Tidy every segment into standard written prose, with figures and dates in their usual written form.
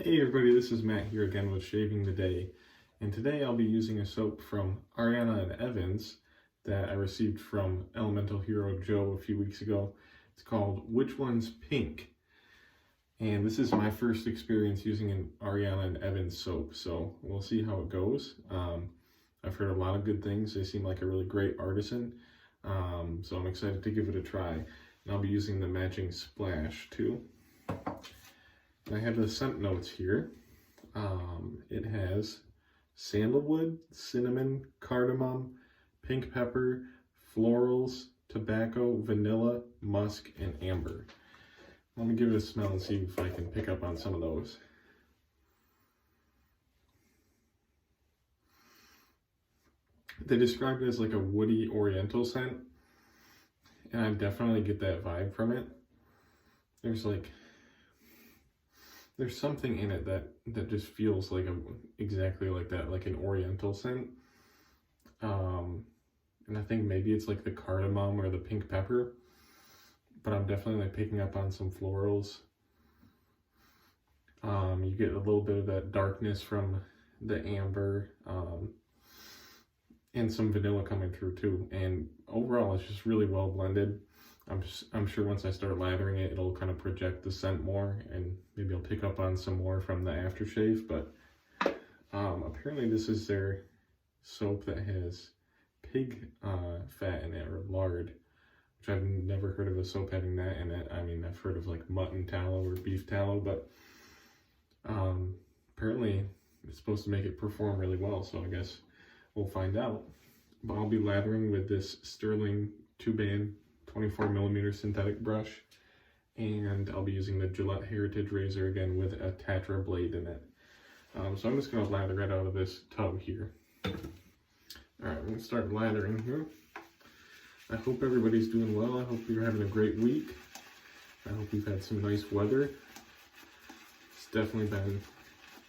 Hey everybody, this is Matt here again with Shaving the Day, and today I'll be using a soap from Ariana and Evans that I received from Elemental Hero Joe a few weeks ago. It's called Which One's Pink? And this is my first experience using an Ariana and Evans soap, so we'll see how it goes. I've heard a lot of good things. They seem like a really great artisan, so I'm excited to give it a try. And I'll be using the matching splash too. I have the scent notes here. It has sandalwood, cinnamon, cardamom, pink pepper, florals, tobacco, vanilla, musk, and amber. Let me give it a smell and see if I can pick up on some of those. They described it as like a woody oriental scent, and I definitely get that vibe from it. There's something in it that just feels like exactly like that, like an oriental scent. And I think maybe it's like the cardamom or the pink pepper, but I'm definitely like picking up on some florals. You get a little bit of that darkness from the amber, and some vanilla coming through too. And overall, it's just really well blended. I'm sure once I start lathering it, it'll kind of project the scent more, and maybe I'll pick up on some more from the aftershave. But apparently this is their soap that has pig fat in it, or lard, which I've never heard of a soap having that in it. I mean, I've heard of like mutton tallow or beef tallow, but apparently it's supposed to make it perform really well, so I guess we'll find out. But I'll be lathering with this Sterling 2-band 24mm synthetic brush, and I'll be using the Gillette Heritage razor again with a Tatra blade in it. So I'm just going to lather right out of this tub here. Alright, I'm going to start lathering here. I hope everybody's doing well. I hope you're having a great week. I hope you've had some nice weather. It's definitely been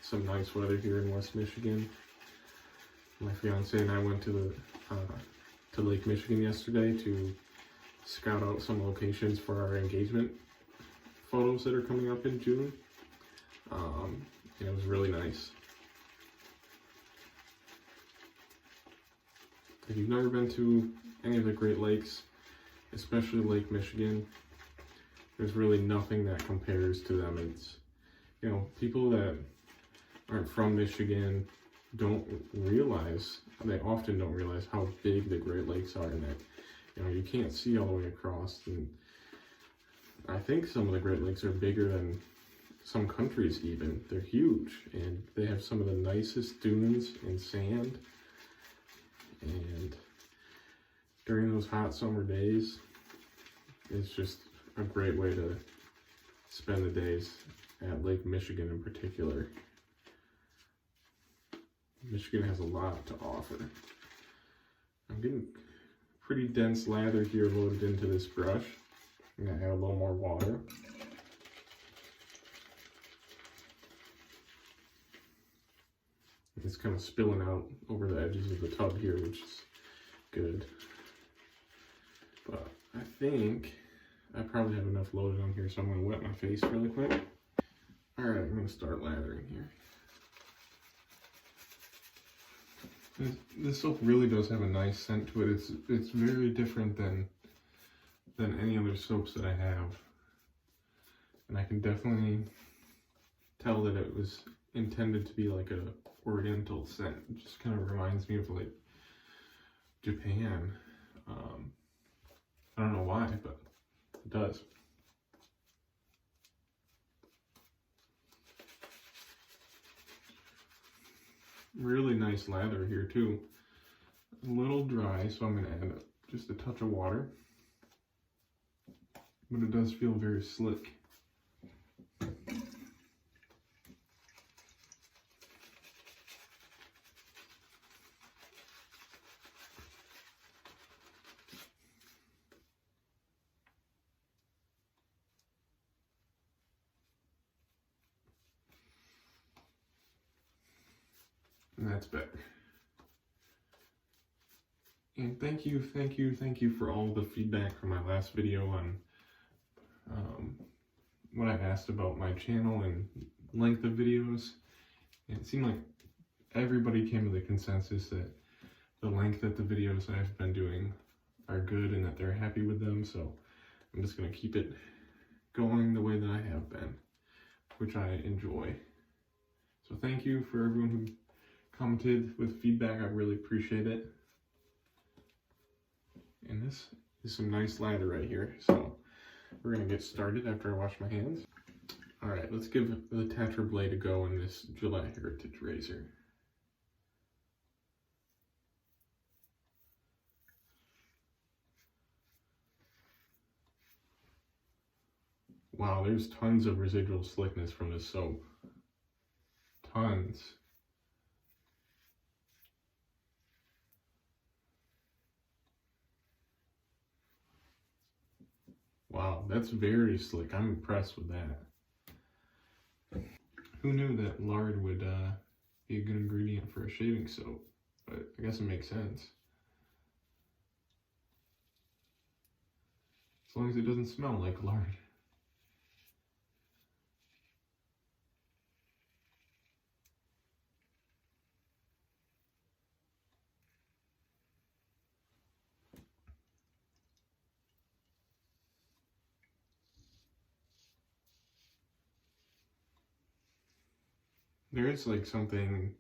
some nice weather here in West Michigan. My fiance and I went to Lake Michigan yesterday to scout out some locations for our engagement photos that are coming up in June. And it was really nice. If you've never been to any of the Great Lakes, especially Lake Michigan, there's really nothing that compares to them. It's, people that aren't from Michigan they often don't realize how big the Great Lakes are, and that you can't see all the way across. And I think some of the Great Lakes are bigger than some countries even. They're huge, and they have some of the nicest dunes and sand. And during those hot summer days, it's just a great way to spend the days at Lake Michigan in particular. Michigan has a lot to offer. I'm getting pretty dense lather here loaded into this brush. I'm going to add a little more water. It's kind of spilling out over the edges of the tub here, which is good. But I think I probably have enough loaded on here, so I'm going to wet my face really quick. Alright, I'm going to start lathering here. This soap really does have a nice scent to it. It's very different than any other soaps that I have. And I can definitely tell that it was intended to be like a oriental scent. It just kind of reminds me of like Japan. I don't know why, but it does. Really nice lather here too. A little dry, so I'm going to add just a touch of water. But it does feel very slick. And that's better. And thank you for all the feedback from my last video on what I asked about my channel and length of videos. And it seemed like everybody came to the consensus that the length that the videos I've been doing are good and that they're happy with them. So I'm just going to keep it going the way that I have been, which I enjoy. So thank you for everyone who commented with feedback. I really appreciate it. And this is some nice lather right here. So we're going to get started after I wash my hands. All right, let's give the Tetra blade a go in this Gillette Heritage razor. Wow, there's tons of residual slickness from this soap. Tons. Wow, that's very slick. I'm impressed with that. Who knew that lard would be a good ingredient for a shaving soap? But I guess it makes sense. As long as it doesn't smell like lard. There is like something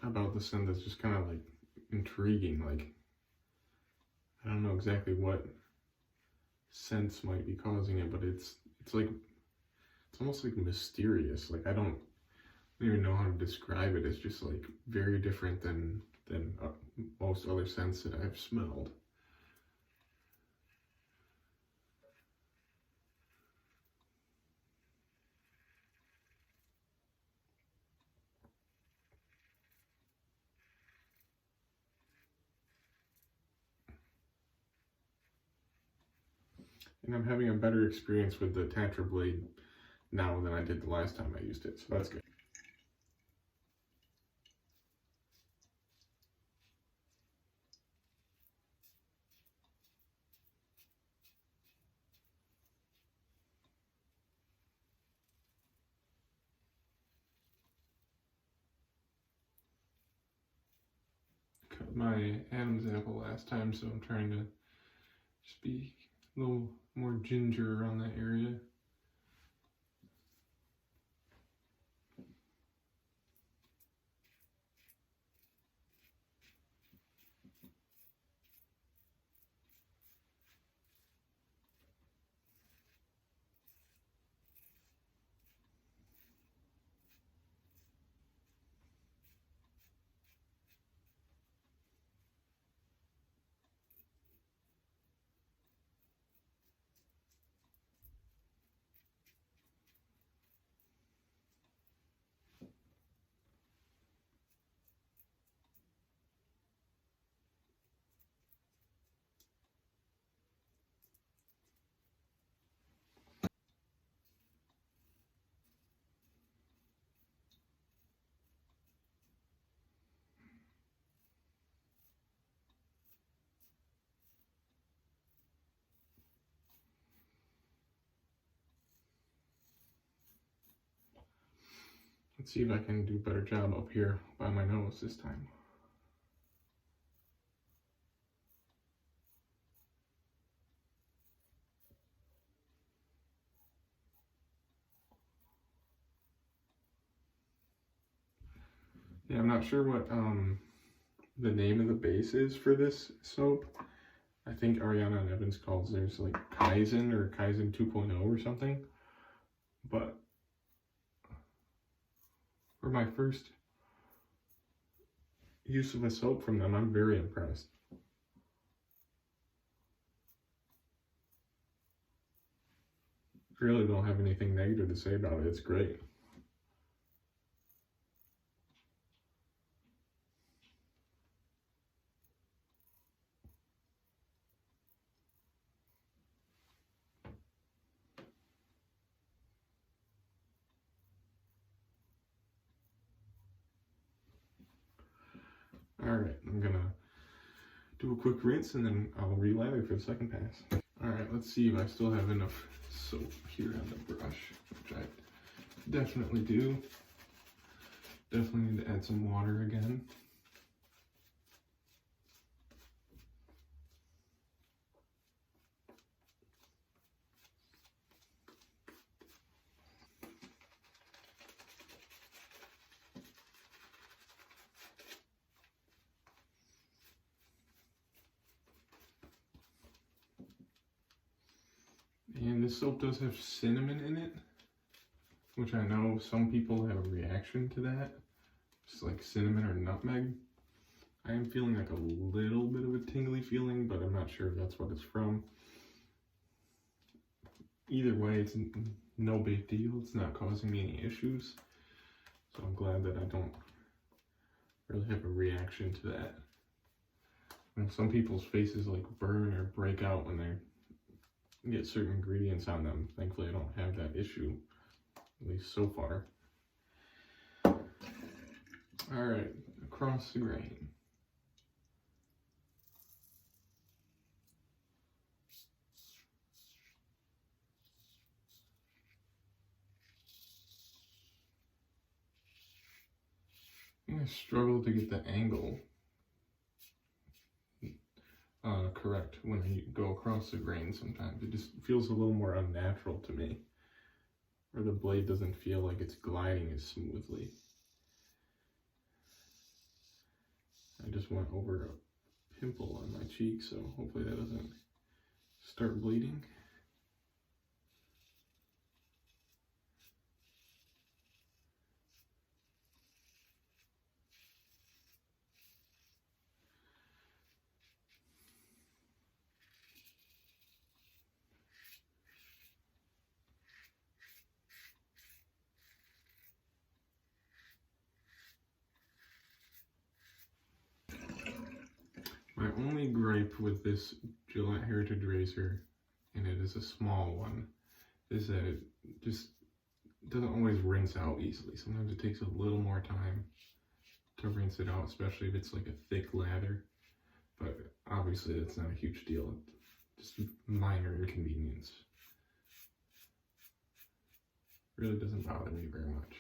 about the scent that's just kind of like intriguing. Like, I don't know exactly what scents might be causing it, but it's like, it's almost like mysterious. Like, I don't even know how to describe it. It's just like very different than most other scents that I've smelled. And I'm having a better experience with the Tetra blade now than I did the last time I used it, so that's good. Cut my Adam's apple last time, so I'm trying to just be a little more ginger around that area. Let's see if I can do a better job up here by my nose this time. Yeah, I'm not sure what the name of the base is for this soap. I think Ariana and Evans calls theirs like Kaizen or Kaizen 2.0 or something. But for my first use of a soap from them, I'm very impressed. I really don't have anything negative to say about it. It's great. Alright, I'm gonna do a quick rinse and then I'll re-lather for the second pass. Alright, let's see if I still have enough soap here on the brush, which I definitely do. Definitely need to add some water again. And this soap does have cinnamon in it, which I know some people have a reaction to that. Just like cinnamon or nutmeg. I am feeling like a little bit of a tingly feeling, but I'm not sure if that's what it's from. Either way, it's no big deal. It's not causing me any issues. So I'm glad that I don't really have a reaction to that. You know, some people's faces like burn or break out when they get certain ingredients on them. Thankfully, I don't have that issue, at least so far. All right, across the grain. I struggle to get the angle correct when I go across the grain sometimes. It just feels a little more unnatural to me. Or the blade doesn't feel like it's gliding as smoothly. I just went over a pimple on my cheek, so hopefully that doesn't start bleeding. My only gripe with this Gillette Heritage Razor, and it is a small one, is that it just doesn't always rinse out easily. Sometimes it takes a little more time to rinse it out, especially if it's like a thick lather. But obviously that's not a huge deal. Just minor inconvenience. Really doesn't bother me very much.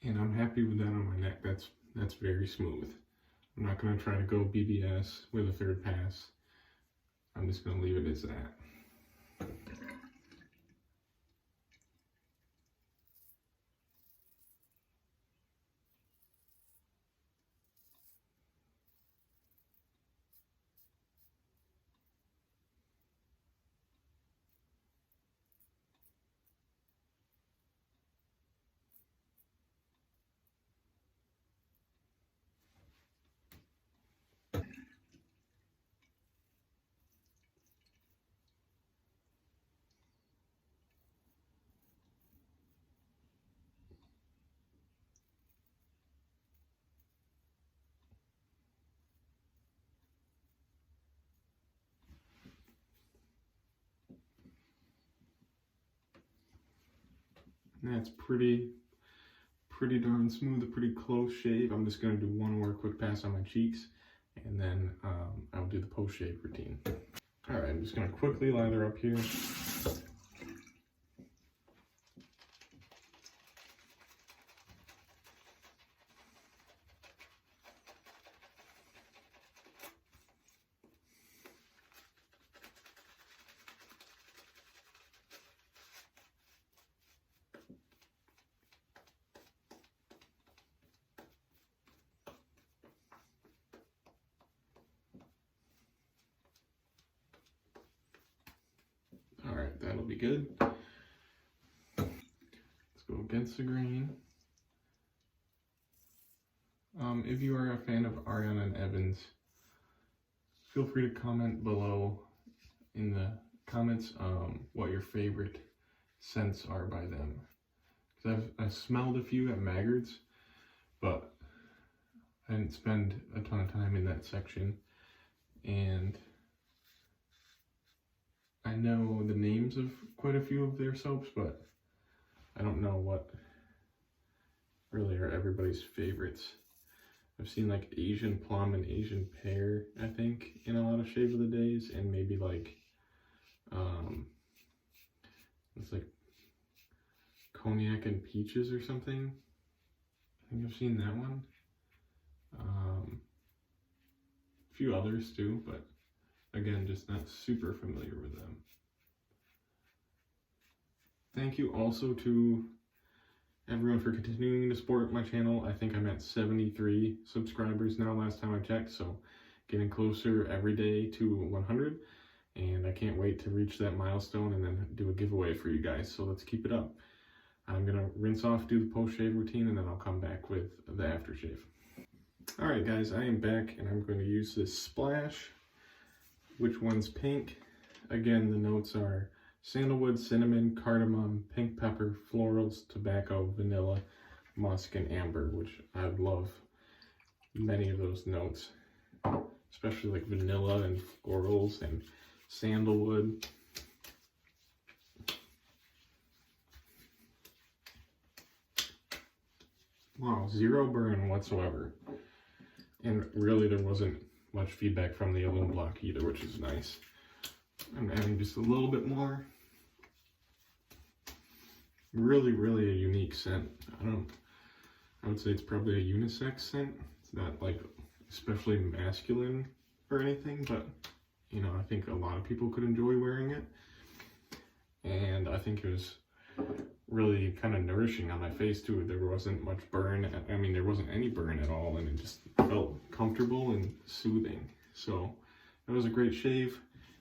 And I'm happy with that on my neck. That's very smooth. I'm not going to try to go BBS with a third pass. I'm just going to leave it as that. And that's pretty darn smooth, a pretty close shave. I'm just going to do one more quick pass on my cheeks, and then I'll do the post-shave routine. All right, I'm just going to quickly lather up here. All right, that'll be good. Let's go against the grain. If you are a fan of Ariana and Evans, feel free to comment below in the comments what your favorite scents are by them. Because I've smelled a few at Maggart's, but I didn't spend a ton of time in that section. And I know the names of quite a few of their soaps, but I don't know what really are everybody's favorites. I've seen like Asian plum and Asian pear, I think, in a lot of Shave of the Days, and maybe like it's like cognac and peaches or something. I think I've seen that one. A few others too, but again, just not super familiar with them. Thank you also to everyone for continuing to support my channel. I think I'm at 73 subscribers now last time I checked, so getting closer every day to 100, and I can't wait to reach that milestone and then do a giveaway for you guys, so let's keep it up. I'm gonna rinse off, do the post-shave routine, and then I'll come back with the aftershave. Alright guys, I am back, and I'm going to use this splash. Which one's pink? Again, the notes are sandalwood, cinnamon, cardamom, pink pepper, florals, tobacco, vanilla, musk, and amber, which I love many of those notes, especially like vanilla and florals and sandalwood. Wow, zero burn whatsoever. And really there wasn't much feedback from the aluminum block either, which is nice. I'm adding just a little bit more. Really a unique scent. I would say it's probably a unisex scent. It's not like especially masculine or anything, but you know, I think a lot of people could enjoy wearing it. And I think it was really kind of nourishing on my face too. There wasn't much burn. I mean, there wasn't any burn at all, and it just felt comfortable and soothing. So it was a great shave.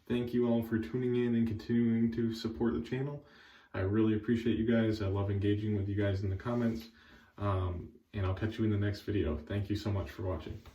Thank you all for tuning in and continuing to support the channel. I really appreciate you guys. I love engaging with you guys in the comments. And I'll catch you in the next video. Thank you so much for watching.